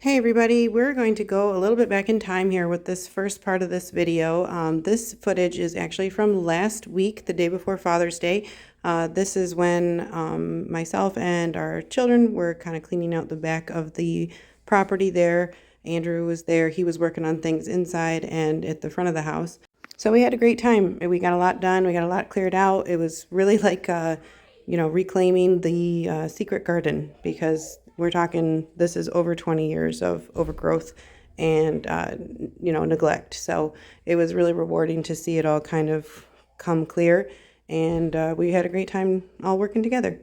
Hey everybody, we're going to go a little bit back in time here with this first part of this video. This footage is actually from last week, the day before Father's Day. This is when myself and our children were kind of cleaning out the back of the property there. Andrew was there. He was working on things inside and at the front of the house. So we had a great time. We got a lot done. We got a lot cleared out. It was really like, reclaiming the secret garden, because we're talking, this is over 20 years of overgrowth and, neglect. So it was really rewarding to see it all kind of come clear. And we had a great time all working together.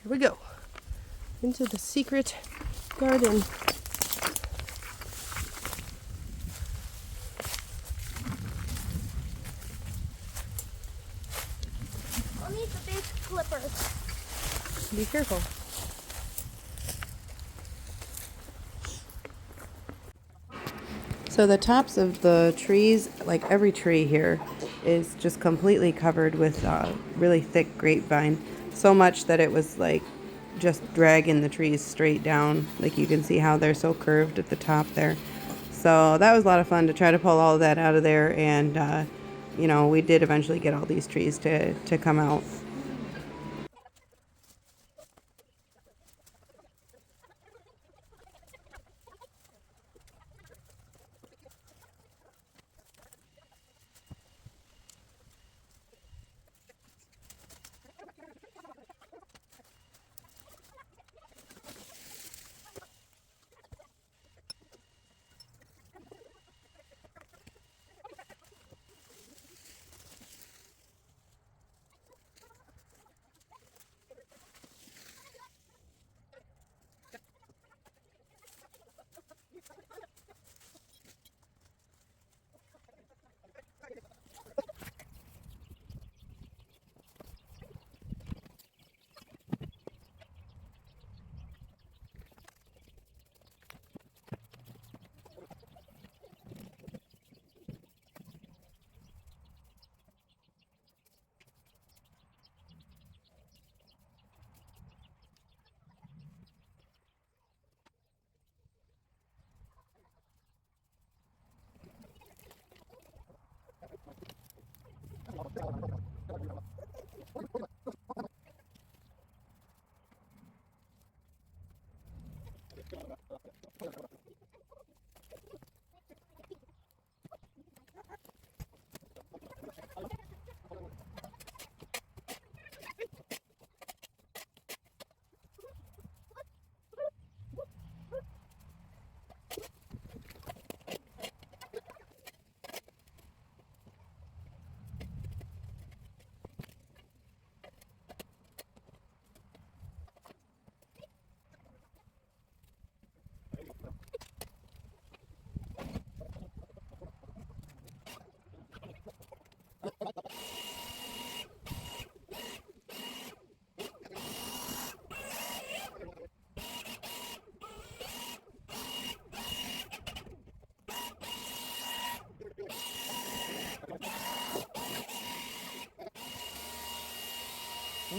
Here we go into the secret garden. I'll need the big clippers. Be careful. So the tops of the trees, like every tree here, is just completely covered with really thick grapevine. So much that it was like just dragging the trees straight down. Like you can see how they're so curved at the top there. So that was a lot of fun to try to pull all of that out of there. And, we did eventually get all these trees to come out.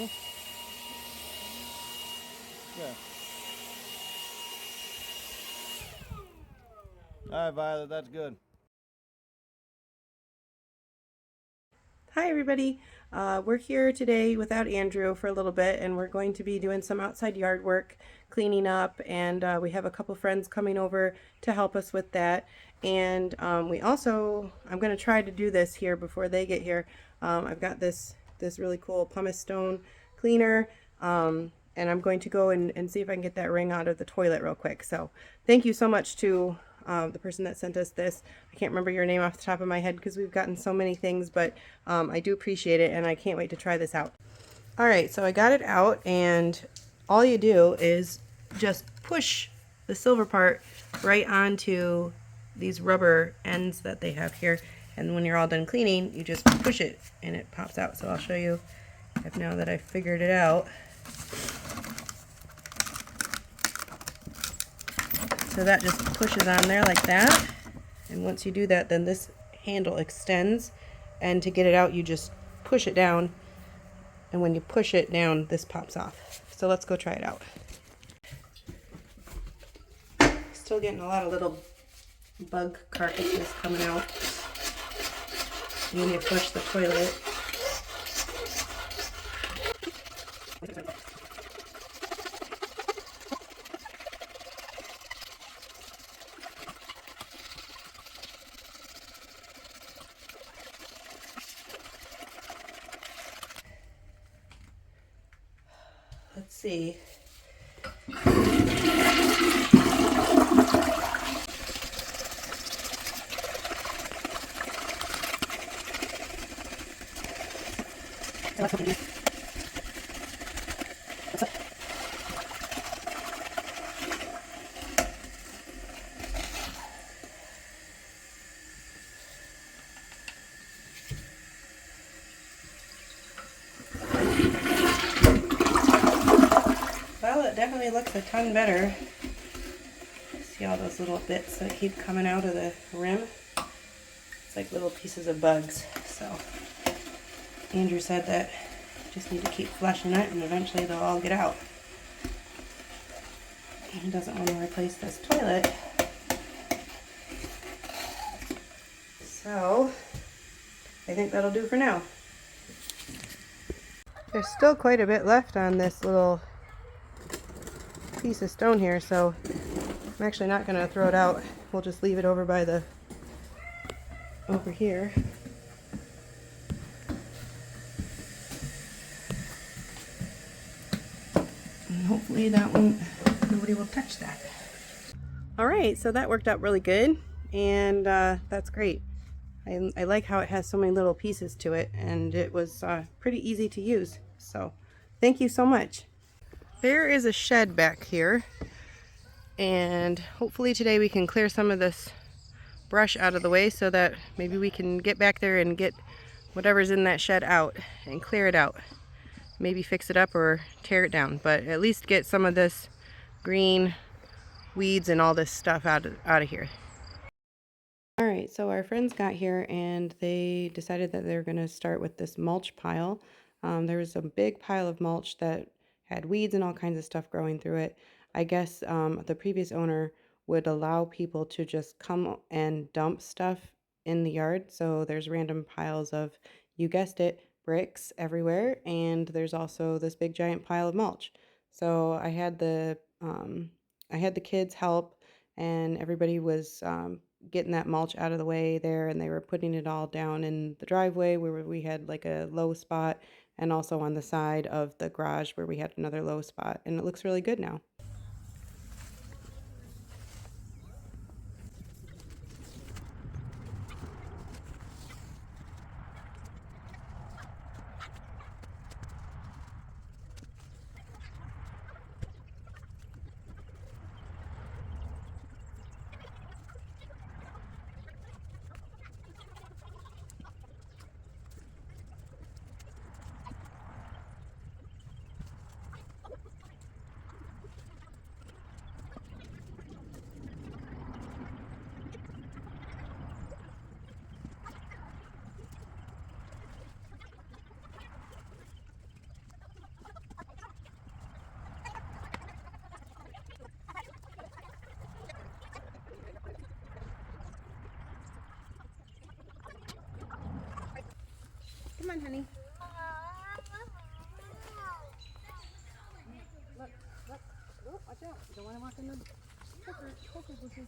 Yeah. All right, Violet, that's good. Hi everybody. We're here today without Andrew for a little bit, and we're going to be doing some outside yard work, cleaning up, and we have a couple friends coming over to help us with that. And I'm going to try to do this here before they get here. I've got this really cool pumice stone cleaner, and I'm going to go and see if I can get that ring out of the toilet real quick. So thank you so much to the person that sent us this. I can't remember your name off the top of my head because we've gotten so many things, but I do appreciate it, and I can't wait to try this out. All right, so I got it out, and all you do is just push the silver part right onto these rubber ends that they have here, and when you're all done cleaning, you just push it and it pops out. So I'll show you now that I've figured it out. So that just pushes on there like that, and once you do that, then this handle extends, and to get it out you just push it down, and when you push it down this pops off. So let's go try it out. Still getting a lot of little bug carcasses coming out when you flush the toilet. Let's see. Well, it definitely looks a ton better. See all those little bits that keep coming out of the rim? It's like little pieces of bugs. So Andrew said that you just need to keep flushing it and eventually they'll all get out. He doesn't want to replace this toilet. So I think that'll do for now. There's still quite a bit left on this little piece of stone here, so I'm actually not going to throw it out. We'll just leave it over here. And hopefully nobody will touch that. All right, so that worked out really good, and that's great. I like how it has so many little pieces to it, and it was pretty easy to use. So thank you so much. There is a shed back here, and hopefully today we can clear some of this brush out of the way so that maybe we can get back there and get whatever's in that shed out and clear it out. Maybe fix it up or tear it down, but at least get some of this green weeds and all this stuff out of here. All right, so our friends got here and they decided that they're going to start with this mulch pile. There was a big pile of mulch that had weeds and all kinds of stuff growing through it. I guess the previous owner would allow people to just come and dump stuff in the yard. So there's random piles of, you guessed it, bricks everywhere, and there's also this big giant pile of mulch. So I had the kids help, and everybody was getting that mulch out of the way there, and they were putting it all down in the driveway where we had like a low spot, and also on the side of the garage where we had another low spot, and it looks really good now. on, honey. Look, look. Oh, watch out. You don't want to walk in the poker bushes.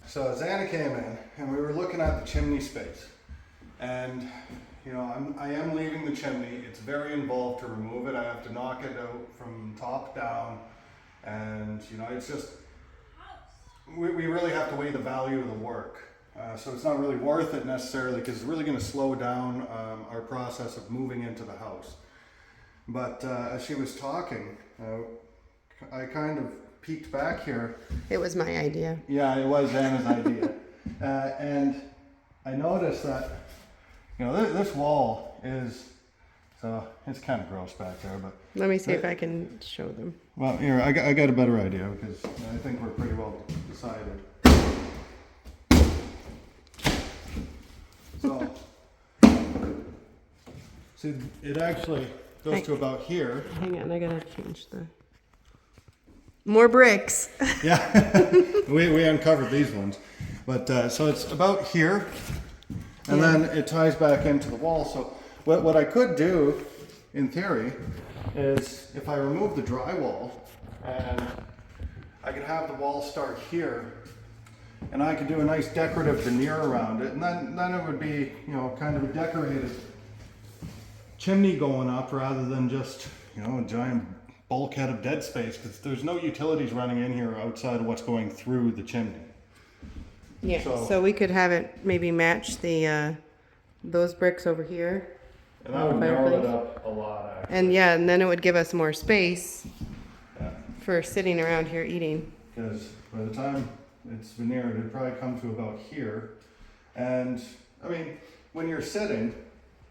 So Xana came in and we were looking at the chimney space. And you know, I am leaving the chimney. It's very involved to remove it. I have to knock it out from top down. And you know, it's just, we really have to weigh the value of the work. So it's not really worth it necessarily because it's really going to slow down our process of moving into the house. But as she was talking, I kind of peeked back here. It was my idea. Yeah, it was Xana's idea. And I noticed that, you know, this wall is, so it's kind of gross back there, but. Let me see if I can show them. Well, here, I got a better idea because I think we're pretty well decided. So, see, it actually goes to about here. Hang on, I gotta change the. More bricks. Yeah, we uncovered these ones. But so it's about here, and then it ties back into the wall. So what I could do, in theory, is if I remove the drywall, and I could have the wall start here, and I could do a nice decorative veneer around it, and then it would be, you know, kind of a decorated chimney going up rather than just, you know, a giant bulkhead of dead space, because there's no utilities running in here outside of what's going through the chimney. Yeah, so we could have it maybe match the those bricks over here. And that would narrow it up a lot, actually. And yeah, and then it would give us more space Yeah. for sitting around here eating. Because by the time it's veneered, it'd probably come to about here. And I mean, when you're sitting,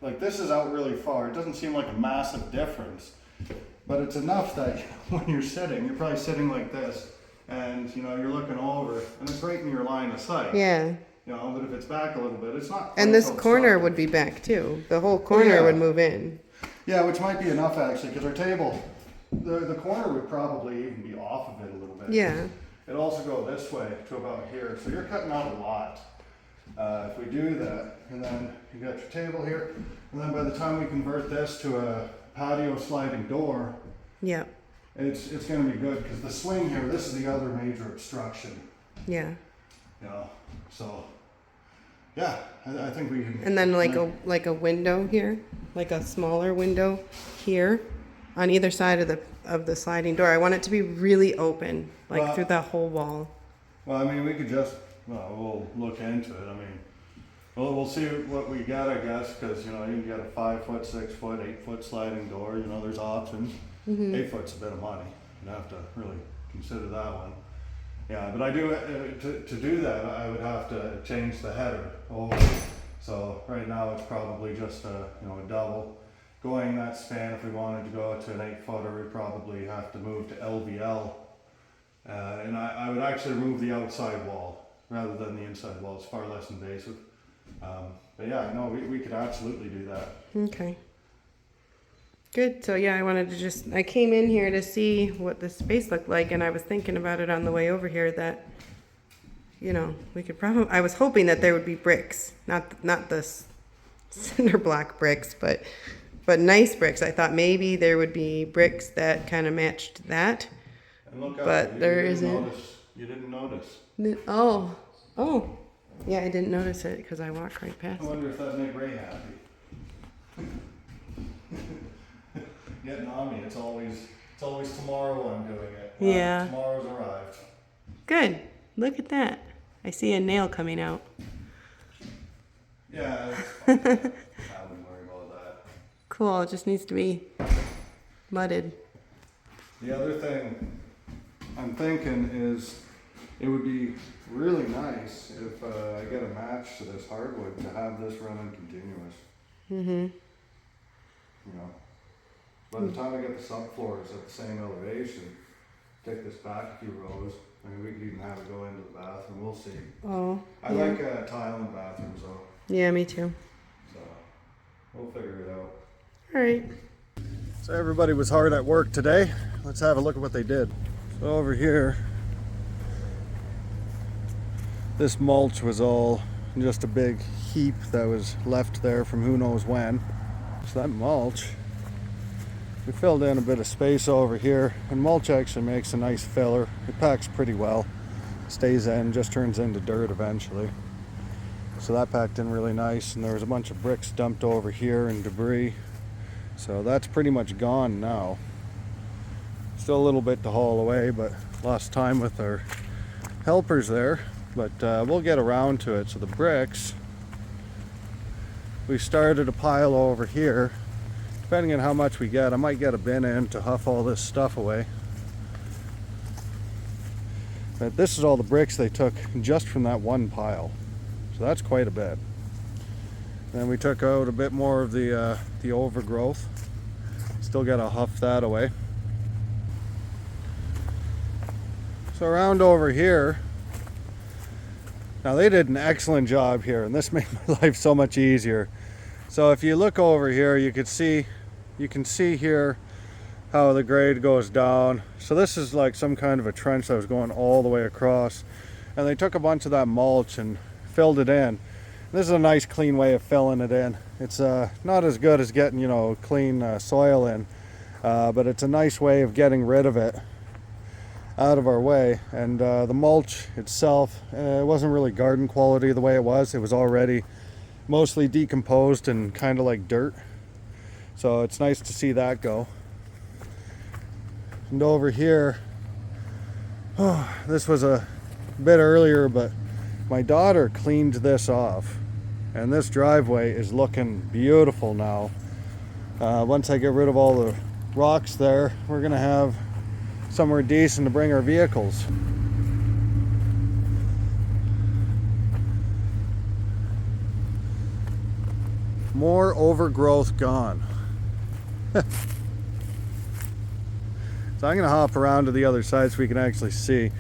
like this is out really far. It doesn't seem like a massive difference, but it's enough that when you're sitting, you're probably sitting like this, and you know, you're looking over, and it's right in your line of sight. Yeah. You know, but if it's back a little bit, it's not. And this so corner obstructive. would be back too. The whole corner yeah. would move in. Yeah, which might be enough actually, because our table, the corner would probably even be off of it a little bit. Yeah. It'd also go this way to about here, so you're cutting out a lot. If we do that, and then you got your table here, and then by the time we convert this to a patio sliding door, Yeah. it's going to be good, because the swing here, this is the other major obstruction. Yeah. You know, so Yeah, I think we can. And then like a window here, like a smaller window here on either side of the sliding door. I want it to be really open, like Well- through the whole wall. Well, I mean, we could just, well, we'll look into it. I mean, we'll see what we got, I guess, because, you know, you can get a 5 foot, 6 foot, 8 foot sliding door. You know, there's options. 8 foot's a bit of money. You'd have to really consider that one. Yeah, but I do, to do that, I would have to change the header over. So right now it's probably just a, you know, a double. Going that span, if we wanted to go to an 8 footer, we'd probably have to move to LVL. And I would actually remove the outside wall rather than the inside wall. It's far less invasive. But yeah, no, we could absolutely do that. Okay. Good. So yeah, I came in here to see what the space looked like, and I was thinking about it on the way over here that, you know, we could probably, I was hoping that there would be bricks, not the cinder block bricks, but nice bricks. I thought maybe there would be bricks that kind of matched that. And look But out, there you didn't isn't. notice. You didn't notice. Oh, yeah, I didn't notice it because I walked right past I it. wonder if that made Ray happy. Getting on me. It's always tomorrow I'm doing it. Yeah. Tomorrow's arrived. Good. Look at that. I see a nail coming out. Yeah, it's fine. I wouldn't worry about that. Cool. It just needs to be mudded. The other thing I'm thinking is it would be really nice if I get a match to this hardwood to have this running continuous. Mm-hmm. You know, by the time I get the subfloors at the same elevation, take this back a few rows. I mean, we could even have it go into the bathroom. We'll see. Oh. I like tile in bathrooms though, Yeah, me too. so we'll figure it out. All right. So everybody was hard at work today. Let's have a look at what they did. So over here, this mulch was all just a big heap that was left there from who knows when. So that mulch, we filled in a bit of space over here, and mulch actually makes a nice filler. It packs pretty well, stays in, just turns into dirt eventually. So that packed in really nice, and there was a bunch of bricks dumped over here and debris. So that's pretty much gone now. Still a little bit to haul away, but lost time with our helpers there. But we'll get around to it. So the bricks, we started a pile over here. Depending on how much we get, I might get a bin in to huff all this stuff away. But this is all the bricks they took just from that one pile. So that's quite a bit. Then we took out a bit more of the overgrowth. Still got to huff that away. So around over here, now they did an excellent job here, and this made my life so much easier. So if you look over here, you can see here how the grade goes down. So this is like some kind of a trench that was going all the way across, and they took a bunch of that mulch and filled it in. This is a nice clean way of filling it in. It's not as good as getting, you know, clean soil in, but it's a nice way of getting rid of it out of our way. And the mulch itself, it wasn't really garden quality the way it was. It was already mostly decomposed and kind of like dirt. So it's nice to see that go. And over here, this was a bit earlier, but my daughter cleaned this off, and this driveway is looking beautiful now. Once I get rid of all the rocks there, we're gonna have somewhere decent to bring our vehicles. More overgrowth gone. So I'm gonna hop around to the other side so we can actually see.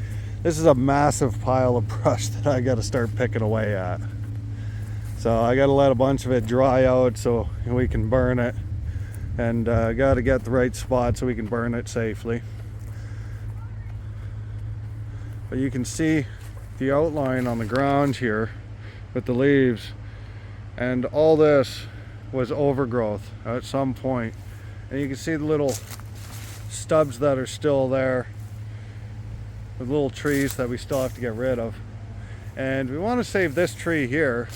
This is a massive pile of brush that I gotta start picking away at. So I gotta let a bunch of it dry out so we can burn it, and gotta get the right spot so we can burn it safely. But you can see the outline on the ground here with the leaves, and all this was overgrowth at some point. And you can see the little stubs that are still there with little trees that we still have to get rid of. And we want to save this tree here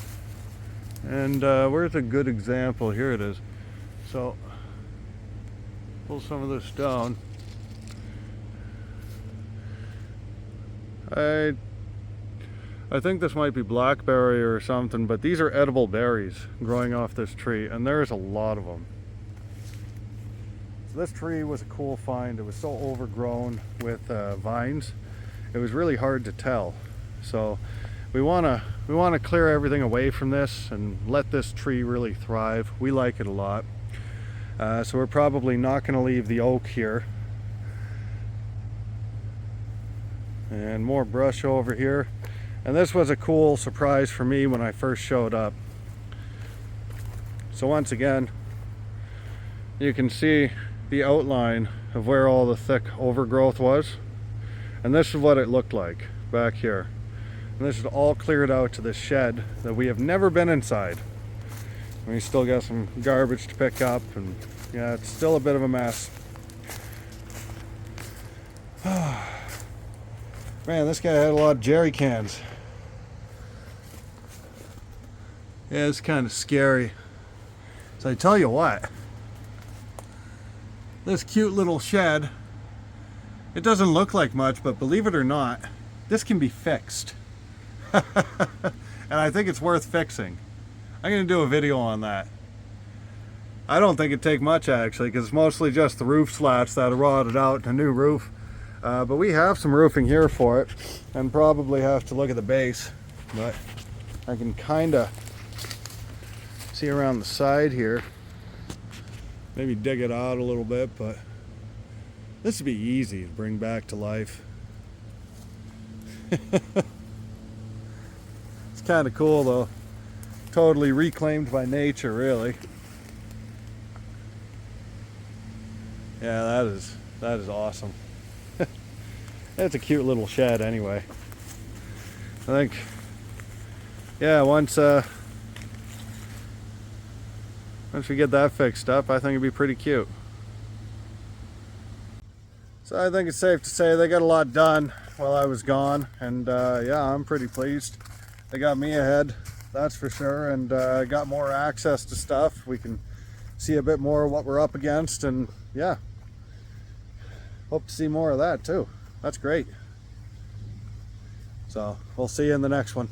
And where's a good example? Here it is. So pull some of this down. I think this might be blackberry or something, but these are edible berries growing off this tree, and there's a lot of them. So this tree was a cool find. It was so overgrown with vines, it was really hard to tell. So we want to clear everything away from this and let this tree really thrive. We like it a lot. So we're probably not going to leave the oak here. And more brush over here. And this was a cool surprise for me when I first showed up. So once again, you can see the outline of where all the thick overgrowth was. And this is what it looked like back here. And this is all cleared out to this shed that we have never been inside. We still got some garbage to pick up, and yeah, it's still a bit of a mess. Man, this guy had a lot of jerry cans. Yeah, it's kind of scary. So I tell you what, this cute little shed, it doesn't look like much, but believe it or not, this can be fixed. And I think it's worth fixing. I'm going to do a video on that. I don't think it'd take much actually, because it's mostly just the roof slats that are rotted out and a new roof. But we have some roofing here for it, and probably have to look at the base. But I can kind of see around the side here. Maybe dig it out a little bit, but this would be easy to bring back to life. It's kind of cool though. Totally reclaimed by nature, really. Yeah, that is awesome. It's a cute little shed anyway. I think, yeah, once we get that fixed up, I think it'd be pretty cute. So I think it's safe to say they got a lot done while I was gone, and yeah, I'm pretty pleased. They got me ahead, that's for sure, and got more access to stuff. We can see a bit more of what we're up against, and yeah, hope to see more of that too. That's great. So we'll see you in the next one.